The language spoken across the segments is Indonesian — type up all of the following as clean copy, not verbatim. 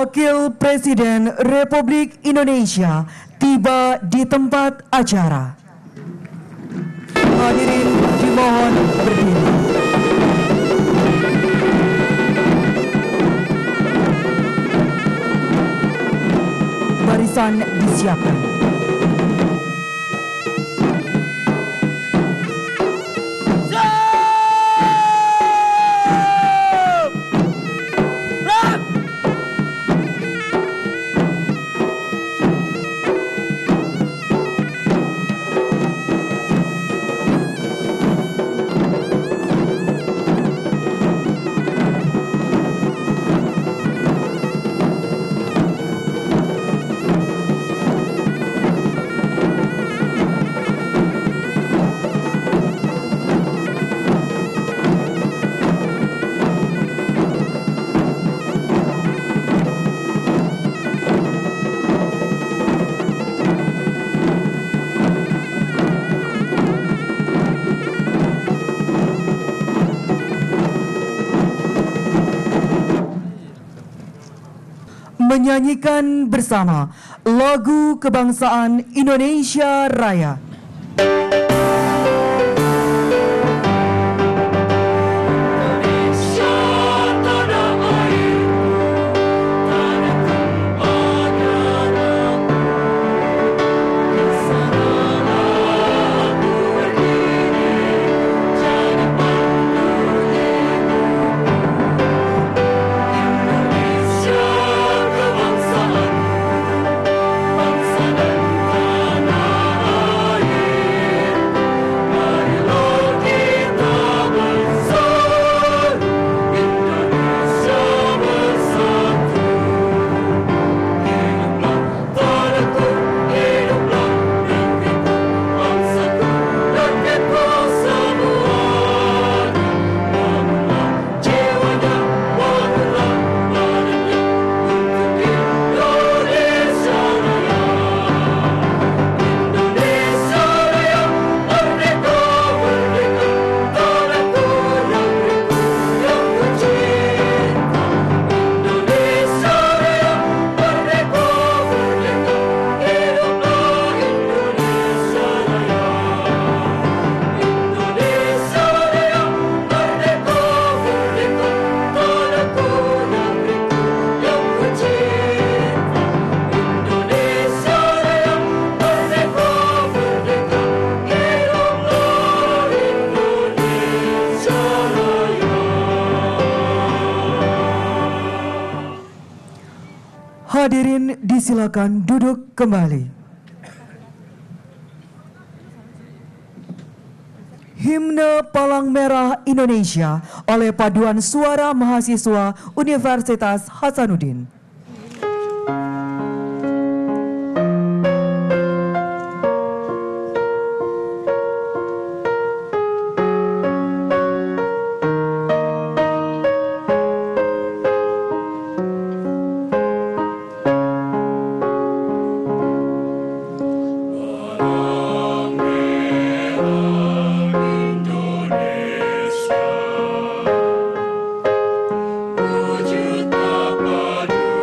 Wakil Presiden Republik Indonesia tiba di tempat acara. Hadirin dimohon berdiri. Barisan disiapkan. Menyanyikan bersama lagu kebangsaan Indonesia Raya. Hadirin disilakan duduk kembali. Himne Palang Merah Indonesia oleh Paduan Suara Mahasiswa Universitas Hasanuddin. Wujud tak padu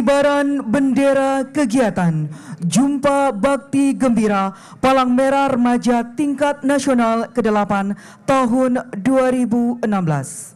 pengibaran bendera kegiatan Jumpa Bakti Gembira Palang Merah Remaja Tingkat Nasional ke-8 tahun 2016.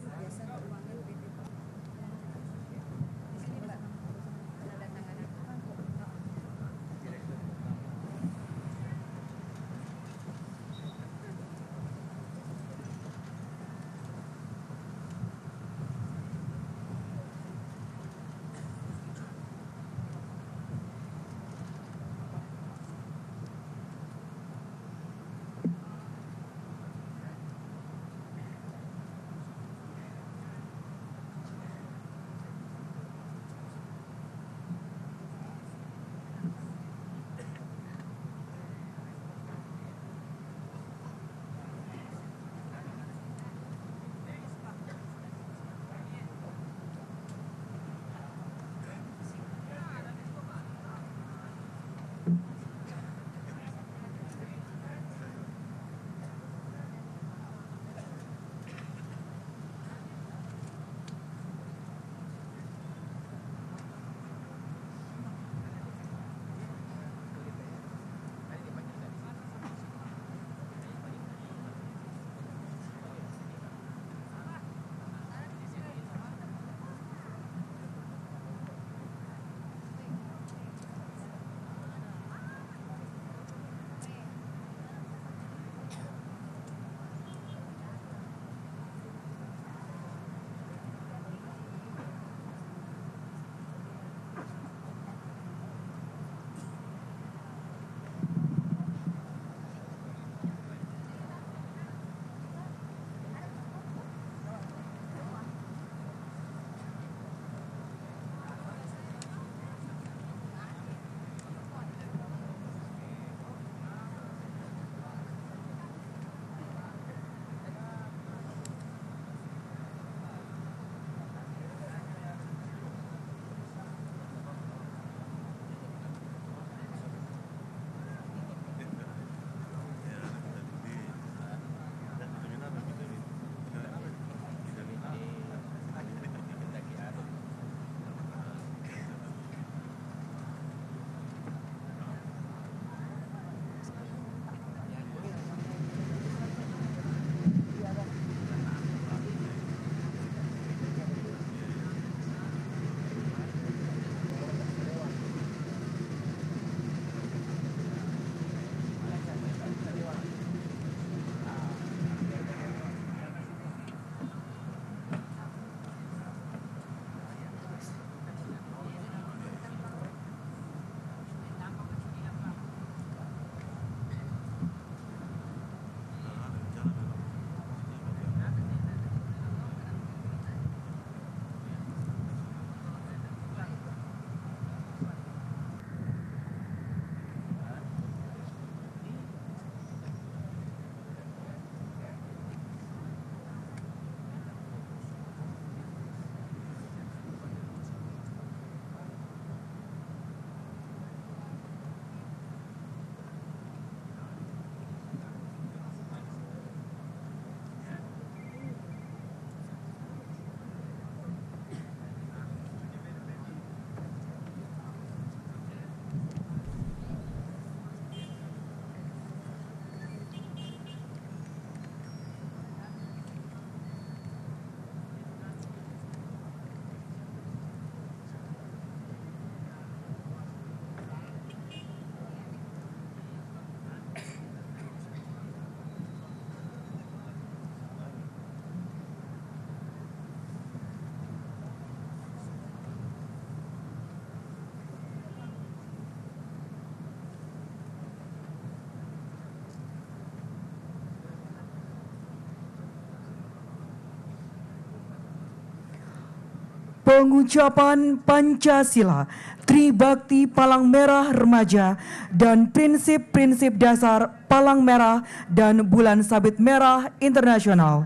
Pengucapan Pancasila, Tribakti Palang Merah Remaja, dan prinsip-prinsip dasar Palang Merah dan Bulan Sabit Merah Internasional.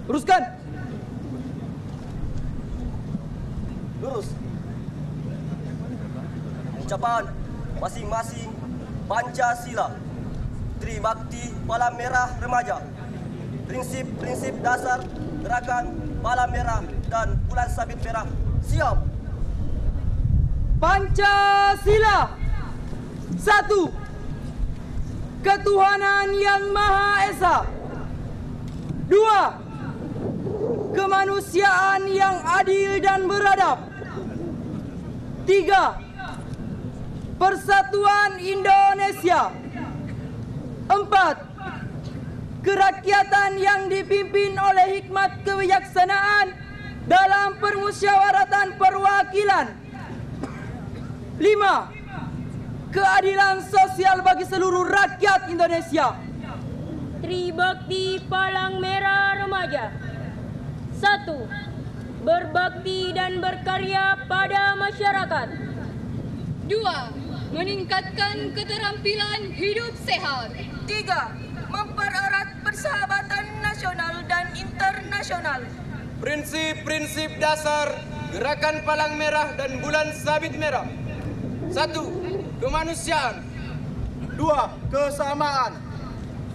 Teruskan. Lurus. Ucapan masing-masing Pancasila, Tribakti Palang Merah Remaja, prinsip-prinsip dasar gerakan Palang Merah dan Bulan Sabit Merah. Siap. Pancasila. 1. Ketuhanan yang Maha Esa. 2. Kemanusiaan yang adil dan beradab. 3. Persatuan Indonesia. 4. Kerakyatan yang dipimpin oleh hikmat kebijaksanaan dalam permusyawaratan perwakilan. 5. Keadilan sosial bagi seluruh rakyat Indonesia. Tribakti Palang Merah Remaja. 1. Berbakti dan berkarya pada masyarakat. 2. Meningkatkan keterampilan hidup sehat. 3. Mempererat persahabatan nasional dan internasional. Prinsip-prinsip dasar Gerakan Palang Merah dan Bulan Sabit Merah. 1. Kemanusiaan. 2. Kesamaan.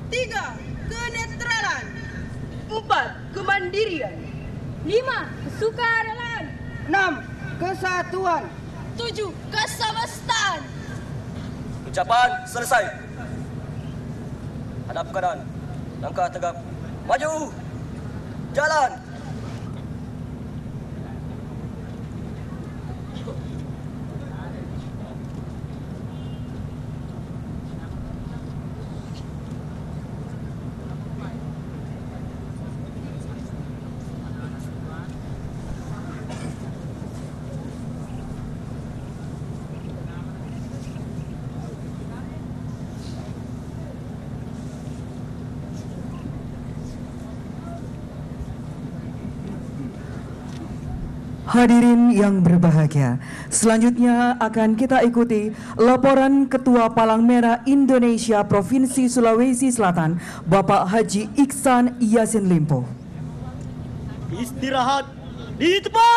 3. Kenetralan. 4. Kemandirian. 5. Kesukarelaan. 6. Kesatuan. 7. Kesemestaan. Ucapan selesai. Hadap kanan. Langkah tegap. Maju. Jalan. Hadirin yang berbahagia, selanjutnya akan kita ikuti laporan Ketua Palang Merah Indonesia Provinsi Sulawesi Selatan, Bapak Haji Iksan Yasin Limpo. Istirahat di tempat.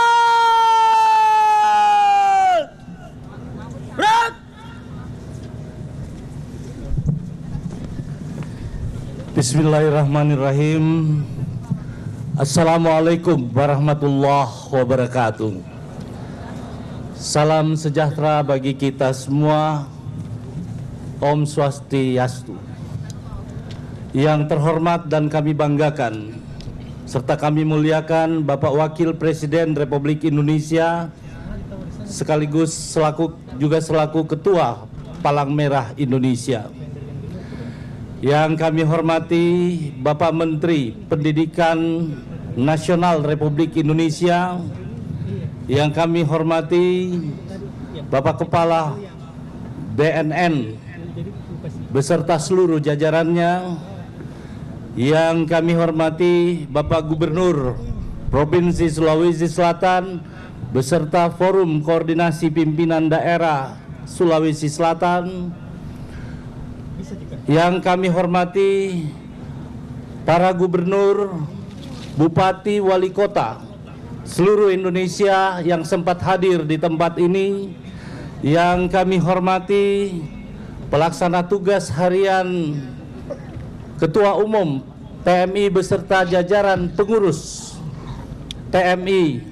Berat. Bismillahirrahmanirrahim. Assalamualaikum warahmatullahi wabarakatuh. Salam sejahtera bagi kita semua. Om Swastiastu. Yang terhormat dan kami banggakan serta kami muliakan Bapak Wakil Presiden Republik Indonesia sekaligus selaku Ketua Palang Merah Indonesia. Yang kami hormati Bapak Menteri Pendidikan Nasional Republik Indonesia, yang kami hormati Bapak Kepala BNN beserta seluruh jajarannya, yang kami hormati Bapak Gubernur Provinsi Sulawesi Selatan beserta Forum Koordinasi Pimpinan Daerah Sulawesi Selatan, yang kami hormati para gubernur, bupati, wali kota seluruh Indonesia yang sempat hadir di tempat ini, yang kami hormati pelaksana tugas harian Ketua Umum TMI beserta jajaran pengurus TMI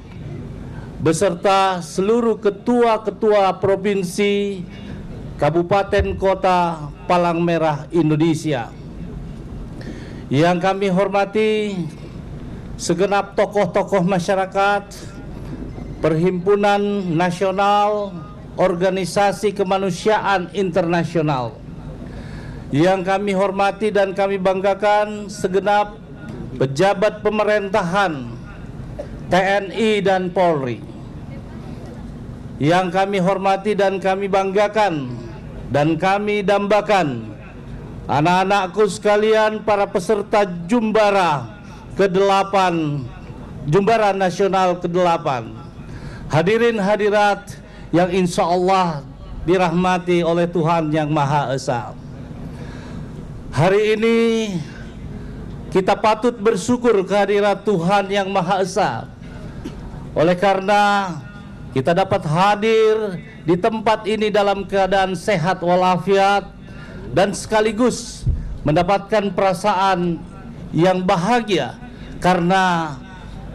beserta seluruh ketua-ketua provinsi, kabupaten, kota Palang Merah Indonesia. Yang kami hormati segenap tokoh-tokoh masyarakat, perhimpunan nasional, organisasi kemanusiaan internasional. Yang kami hormati dan kami banggakan segenap pejabat pemerintahan TNI dan Polri. Yang kami hormati dan kami banggakan dan kami dambakan anak-anakku sekalian, para peserta Jumbara ke-8 Jumbara Nasional ke-8. Hadirin hadirat yang insya Allah dirahmati oleh Tuhan Yang Maha Esa. Hari ini kita patut bersyukur kehadirat Tuhan Yang Maha Esa. Oleh karena kita dapat hadir di tempat ini dalam keadaan sehat walafiat dan sekaligus mendapatkan perasaan yang bahagia karena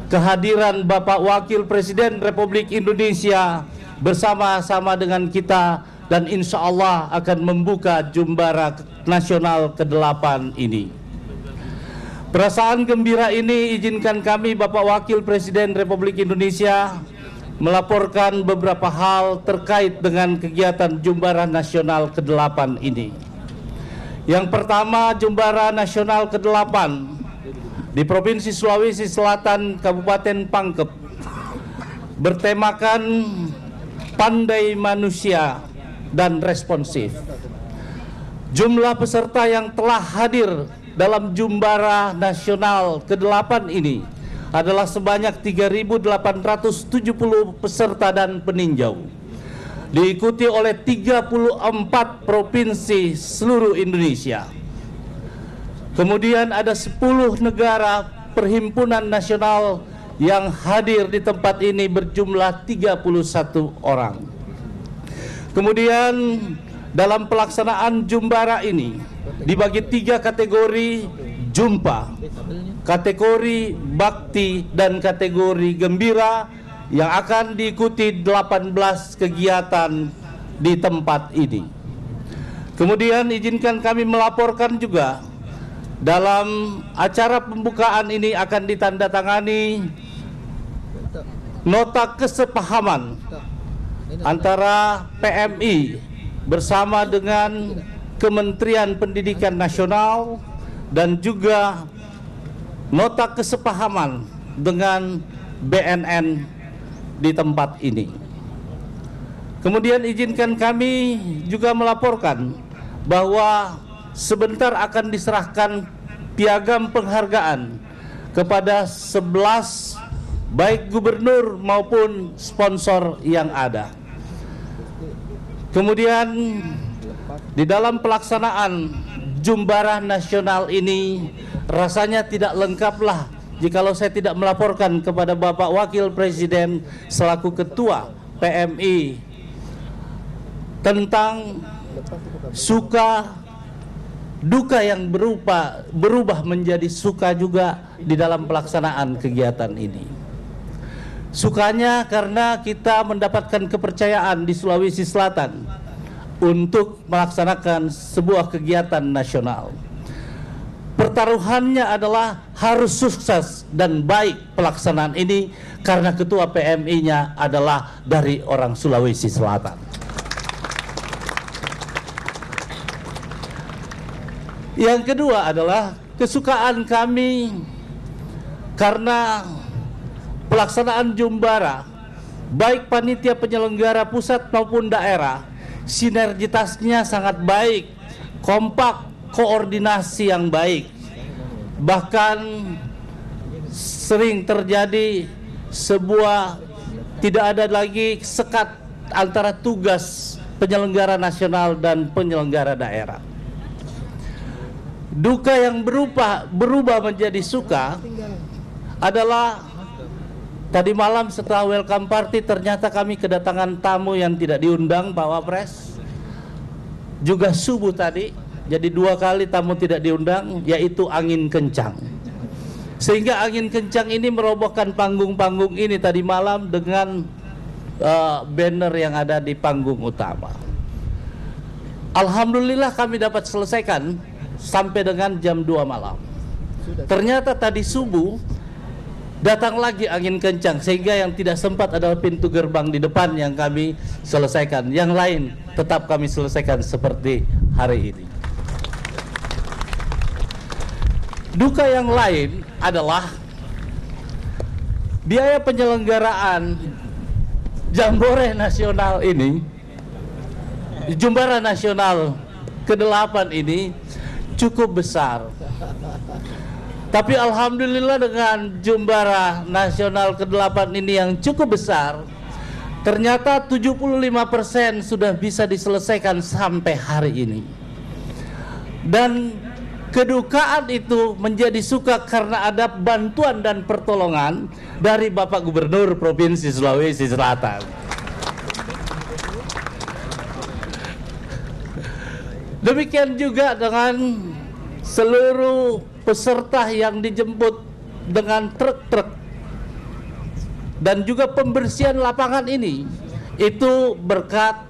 kehadiran Bapak Wakil Presiden Republik Indonesia bersama-sama dengan kita dan insya Allah akan membuka Jumbara Nasional ke-8 ini. Perasaan gembira ini izinkan kami Bapak Wakil Presiden Republik Indonesia melaporkan beberapa hal terkait dengan kegiatan Jumbara Nasional ke-8 ini. Yang pertama, Jumbara Nasional ke-8 di Provinsi Sulawesi Selatan, Kabupaten Pangkep, bertemakan pandai manusia dan responsif. Jumlah peserta yang telah hadir dalam Jumbara Nasional ke-8 ini adalah sebanyak 3.870 peserta dan peninjau. Diikuti oleh 34 provinsi seluruh Indonesia. Kemudian ada 10 negara perhimpunan nasional yang hadir di tempat ini berjumlah 31 orang. Kemudian dalam pelaksanaan Jumbara ini dibagi 3 kategori jumpa, kategori bakti dan kategori gembira yang akan diikuti 18 kegiatan di tempat ini. Kemudian izinkan kami melaporkan juga dalam acara pembukaan ini akan ditandatangani nota kesepahaman antara PMI bersama dengan Kementerian Pendidikan Nasional dan juga nota kesepahaman dengan BNN di tempat ini. Kemudian izinkan kami juga melaporkan bahwa sebentar akan diserahkan piagam penghargaan kepada 11 baik gubernur maupun sponsor yang ada. Kemudian di dalam pelaksanaan Jumbara Nasional ini rasanya tidak lengkaplah jikalau saya tidak melaporkan kepada Bapak Wakil Presiden selaku Ketua PMI tentang suka duka yang berubah menjadi suka juga di dalam pelaksanaan kegiatan ini. Sukanya karena kita mendapatkan kepercayaan di Sulawesi Selatan untuk melaksanakan sebuah kegiatan nasional. Pertaruhannya adalah harus sukses dan baik pelaksanaan ini karena ketua PMI-nya adalah dari orang Sulawesi Selatan. Yang kedua adalah kesukaan kami karena pelaksanaan Jumbara, baik panitia penyelenggara pusat maupun daerah, sinergitasnya sangat baik, kompak, koordinasi yang baik. Bahkan sering terjadi sebuah tidak ada lagi sekat antara tugas penyelenggara nasional dan penyelenggara daerah. Duka yang berubah menjadi suka adalah tadi malam setelah welcome party ternyata kami kedatangan tamu yang tidak diundang, Pak Wapres. Juga subuh tadi, jadi 2 kali tamu tidak diundang, yaitu angin kencang. Sehingga angin kencang ini merobohkan panggung-panggung ini tadi malam dengan banner yang ada di panggung utama. Alhamdulillah kami dapat selesaikan sampai dengan jam 2 malam. Ternyata tadi subuh datang lagi angin kencang sehingga yang tidak sempat adalah pintu gerbang di depan yang kami selesaikan. Yang lain tetap kami selesaikan seperti hari ini. Duka yang lain adalah biaya penyelenggaraan Jambore Nasional ini, Jumbara Nasional ke-8 ini cukup besar. Tapi alhamdulillah dengan Jumbara Nasional ke-8 ini yang cukup besar, ternyata 75% sudah bisa diselesaikan sampai hari ini. Dan kedukaan itu menjadi suka karena ada bantuan dan pertolongan dari Bapak Gubernur Provinsi Sulawesi Selatan. Demikian juga dengan seluruh peserta yang dijemput dengan truk-truk dan juga pembersihan lapangan ini, itu berkat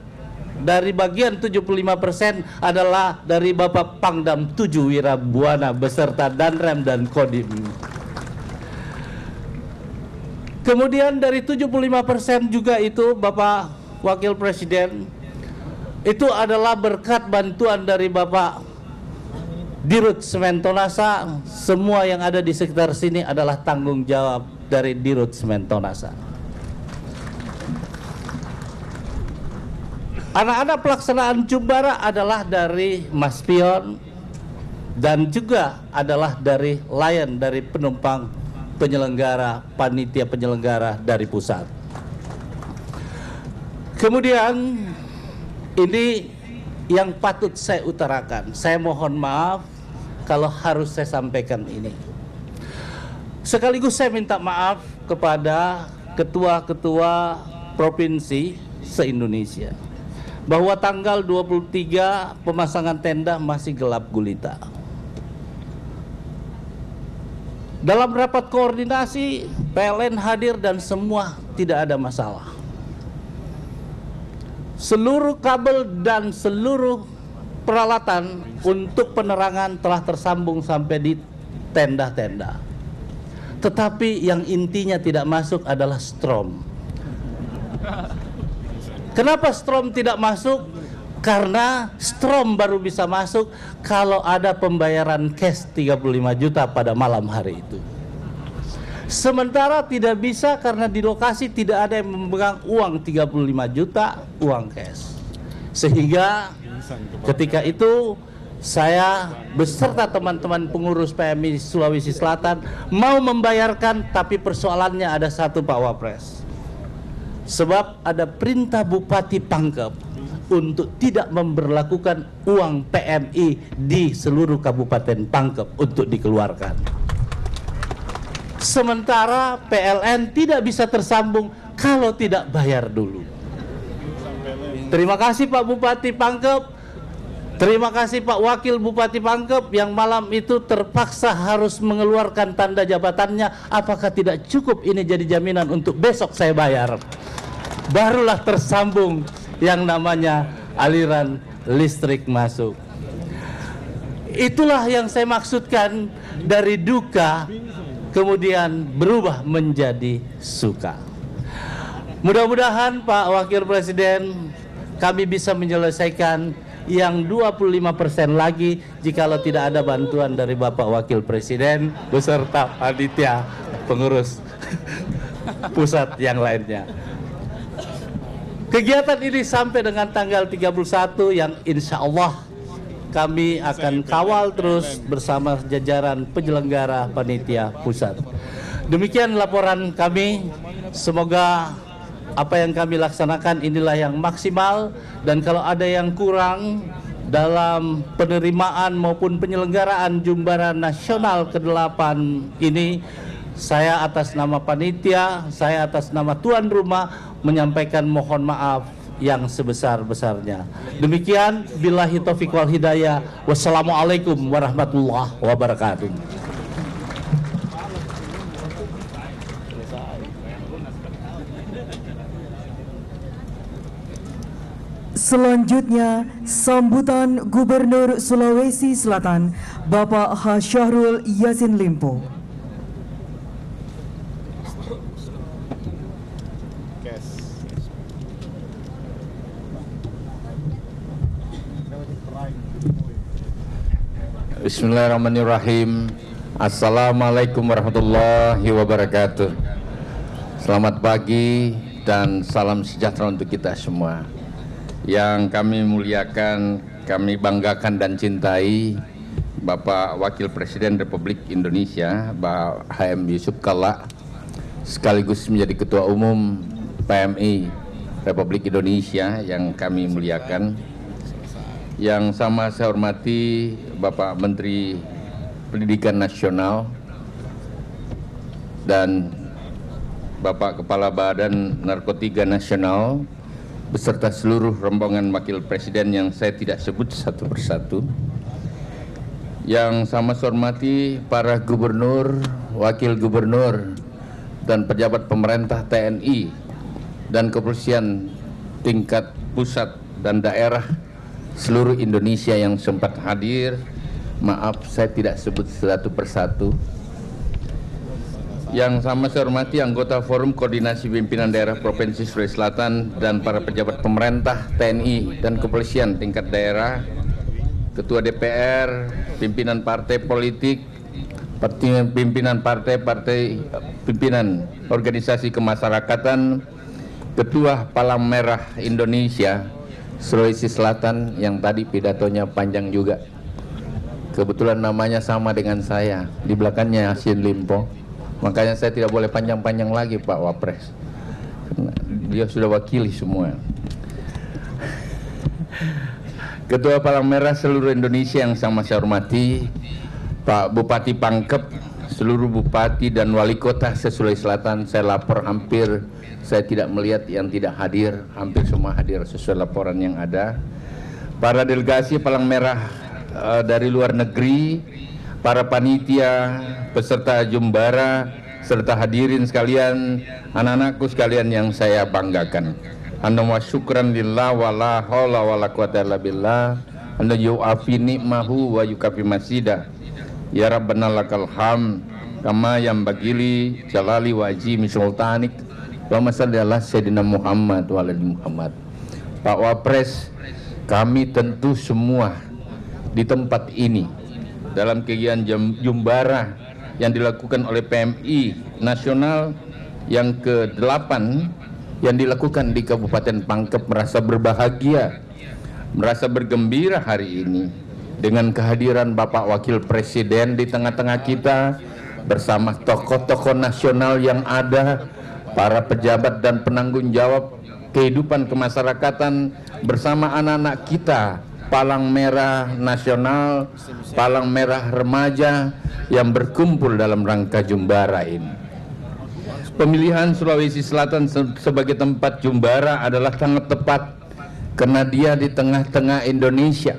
dari bagian 75% adalah dari Bapak Pangdam 7 Wirabuana beserta Danrem dan Kodim. Kemudian dari 75% juga itu Bapak Wakil Presiden, itu adalah berkat bantuan dari Bapak Dirut Sementonasa. Semua yang ada di sekitar sini adalah tanggung jawab dari Dirut Sementonasa. Anak-anak pelaksanaan Jumbara adalah dari Mas Pion dan juga adalah dari Lion, dari penumpang penyelenggara, panitia penyelenggara dari pusat. Kemudian ini yang patut saya utarakan. Saya mohon maaf kalau harus saya sampaikan ini. Sekaligus saya minta maaf kepada ketua-ketua provinsi se-Indonesia bahwa tanggal 23 pemasangan tenda masih gelap gulita. Dalam rapat koordinasi, PLN hadir dan semua tidak ada masalah. Seluruh kabel dan seluruh peralatan untuk penerangan telah tersambung sampai di tenda-tenda. Tetapi yang intinya tidak masuk adalah strom. Kenapa strom tidak masuk? Karena strom baru bisa masuk kalau ada pembayaran cash 35 juta pada malam hari itu. Sementara tidak bisa karena di lokasi tidak ada yang memegang uang 35 juta uang cash. Sehingga ketika itu saya beserta teman-teman pengurus PMI Sulawesi Selatan mau membayarkan, tapi persoalannya ada satu, Pak Wapres. Sebab ada perintah Bupati Pangkep untuk tidak memberlakukan uang PMI di seluruh Kabupaten Pangkep untuk dikeluarkan. Sementara PLN tidak bisa tersambung kalau tidak bayar dulu. Terima kasih Pak Bupati Pangkep. Terima kasih Pak Wakil Bupati Pangkep yang malam itu terpaksa harus mengeluarkan tanda jabatannya. Apakah tidak cukup ini jadi jaminan untuk besok saya bayar? Barulah tersambung yang namanya aliran listrik masuk. Itulah yang saya maksudkan dari duka kemudian berubah menjadi suka. Mudah-mudahan Pak Wakil Presiden kami bisa menyelesaikan yang 25% lagi jikalau tidak ada bantuan dari Bapak Wakil Presiden beserta panitia pengurus pusat yang lainnya. Kegiatan ini sampai dengan tanggal 31 yang insya Allah kami akan kawal terus bersama jajaran penyelenggara panitia pusat. Demikian laporan kami. Semoga apa yang kami laksanakan inilah yang maksimal, dan kalau ada yang kurang dalam penerimaan maupun penyelenggaraan Jumbara Nasional ke-8 ini, saya atas nama panitia, saya atas nama tuan rumah menyampaikan mohon maaf yang sebesar-besarnya. Demikian, billahi taufiq wal hidayah. Wassalamualaikum warahmatullahi wabarakatuh. Selanjutnya, sambutan Gubernur Sulawesi Selatan, Bapak H. Syahrul Yassin Limpo. Bismillahirrahmanirrahim. Assalamualaikum warahmatullahi wabarakatuh. Selamat pagi dan salam sejahtera untuk kita semua. Yang kami muliakan, kami banggakan dan cintai Bapak Wakil Presiden Republik Indonesia, Pak HM Yusuf Kalla, sekaligus menjadi Ketua Umum PMI Republik Indonesia yang kami muliakan. Yang sama saya hormati Bapak Menteri Pendidikan Nasional dan Bapak Kepala Badan Narkotika Nasional beserta seluruh rombongan Wakil Presiden yang saya tidak sebut satu persatu. Yang sama saya hormati para gubernur, wakil gubernur, dan pejabat pemerintah TNI dan kepolisian tingkat pusat dan daerah seluruh Indonesia yang sempat hadir. Maaf saya tidak sebut satu persatu. Yang sama saya hormati anggota Forum Koordinasi Pimpinan Daerah Provinsi Sulawesi Selatan dan para pejabat pemerintah, TNI, dan kepolisian tingkat daerah, Ketua DPR, pimpinan partai politik, pimpinan pimpinan organisasi kemasyarakatan, Ketua Palang Merah Indonesia Sulawesi Selatan yang tadi pidatonya panjang juga. Kebetulan namanya sama dengan saya, di belakangnya Yassin Limpo. Makanya saya tidak boleh panjang-panjang lagi Pak Wapres. Dia sudah wakili semua. Ketua Palang Merah seluruh Indonesia yang sama saya hormati, Pak Bupati Pangkep, seluruh bupati dan wali kota se-Sulawesi Selatan, saya lapor hampir, saya tidak melihat yang tidak hadir, hampir semua hadir sesuai laporan yang ada. Para delegasi Palang Merah dari luar negeri, para panitia, peserta Jumbara, serta hadirin sekalian, anak-anakku sekalian yang saya banggakan. Anda wa syukran lillah wa la haula wa la quwata illa billah. Anda yu'afi ni'mahu wa yukafi masida. Ya Rabbana lakal ham kama yang bagili jalali wa ajimi sultanik. Wa masalli ala Sayyidina Muhammad wa ala Muhammad. Pak Wapres, kami tentu semua di tempat ini dalam kegiatan Jumbara yang dilakukan oleh PMI Nasional yang ke-8 yang dilakukan di Kabupaten Pangkep merasa berbahagia, merasa bergembira hari ini dengan kehadiran Bapak Wakil Presiden di tengah-tengah kita bersama tokoh-tokoh nasional yang ada, para pejabat dan penanggung jawab kehidupan kemasyarakatan bersama anak-anak kita Palang Merah Nasional, Palang Merah Remaja yang berkumpul dalam rangka Jumbara ini. Pemilihan Sulawesi Selatan sebagai tempat Jumbara adalah sangat tepat karena dia di tengah-tengah Indonesia,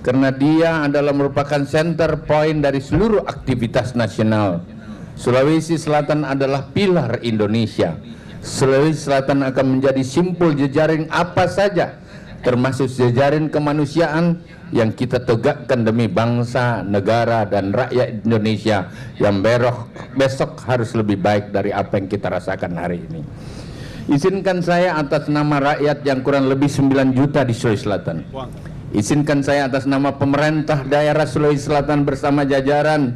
karena dia adalah merupakan center point dari seluruh aktivitas nasional. Sulawesi Selatan adalah pilar Indonesia. Sulawesi Selatan akan menjadi simpul jejaring apa saja, termasuk jejaring kemanusiaan yang kita tegakkan demi bangsa, negara, dan rakyat Indonesia yang besok harus lebih baik dari apa yang kita rasakan hari ini. Izinkan saya atas nama rakyat yang kurang lebih 9 juta di Sulawesi Selatan, izinkan saya atas nama pemerintah daerah Sulawesi Selatan bersama jajaran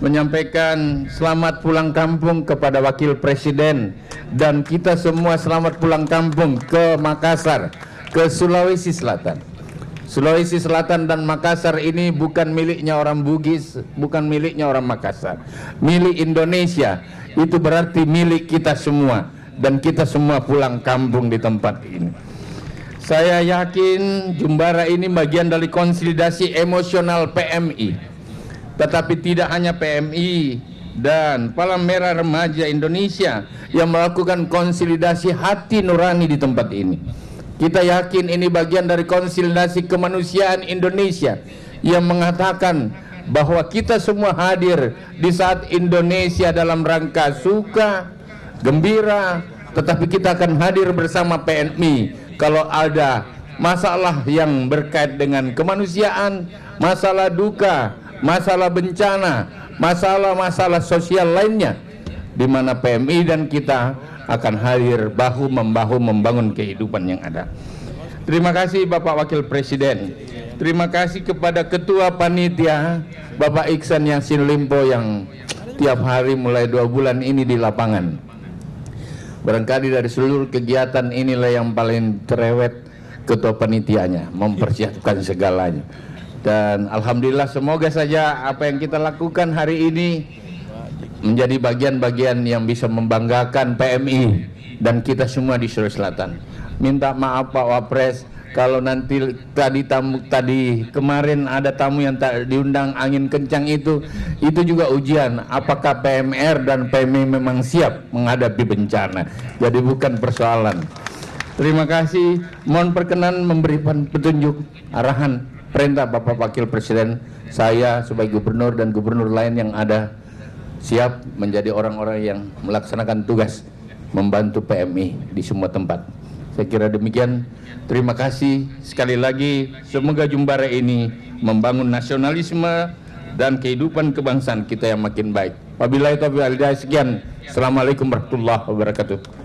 menyampaikan selamat pulang kampung kepada Wakil Presiden, dan kita semua selamat pulang kampung ke Makassar, ke Sulawesi Selatan. Sulawesi Selatan dan Makassar ini bukan miliknya orang Bugis, bukan miliknya orang Makassar, milik Indonesia. Itu berarti milik kita semua, dan kita semua pulang kampung di tempat ini. Saya yakin Jumbara ini bagian dari konsolidasi emosional PMI, tetapi tidak hanya PMI dan Palang Merah Remaja Indonesia yang melakukan konsolidasi hati nurani di tempat ini. Kita yakin ini bagian dari konsolidasi kemanusiaan Indonesia yang mengatakan bahwa kita semua hadir di saat Indonesia dalam rangka suka, gembira, tetapi kita akan hadir bersama PMI kalau ada masalah yang berkait dengan kemanusiaan, masalah duka, masalah bencana, masalah-masalah sosial lainnya, di mana PMI dan kita akan hadir bahu-membahu membangun kehidupan yang ada. Terima kasih Bapak Wakil Presiden. Terima kasih kepada Ketua Panitia Bapak Iksan Yassin Limpo yang tiap hari mulai 2 bulan ini di lapangan. Barangkali dari seluruh kegiatan inilah yang paling cerewet Ketua Panitianya, mempersiapkan segalanya. Dan alhamdulillah semoga saja apa yang kita lakukan hari ini menjadi bagian-bagian yang bisa membanggakan PMI dan kita semua di Sulawesi Selatan. Minta maaf Pak Wapres kalau nanti tadi kemarin ada tamu yang tak diundang, angin kencang itu juga ujian apakah PMR dan PMI memang siap menghadapi bencana. Jadi bukan persoalan. Terima kasih. Mohon perkenan memberikan petunjuk arahan perintah Bapak Wakil Presiden, saya sebagai gubernur dan gubernur lain yang ada siap menjadi orang-orang yang melaksanakan tugas membantu PMI di semua tempat. Saya kira demikian. Terima kasih sekali lagi. Semoga Jumbara ini membangun nasionalisme dan kehidupan kebangsaan kita yang makin baik. Wabillahi taufiq wal hidayah. Sekian. Assalamualaikum warahmatullahi wabarakatuh.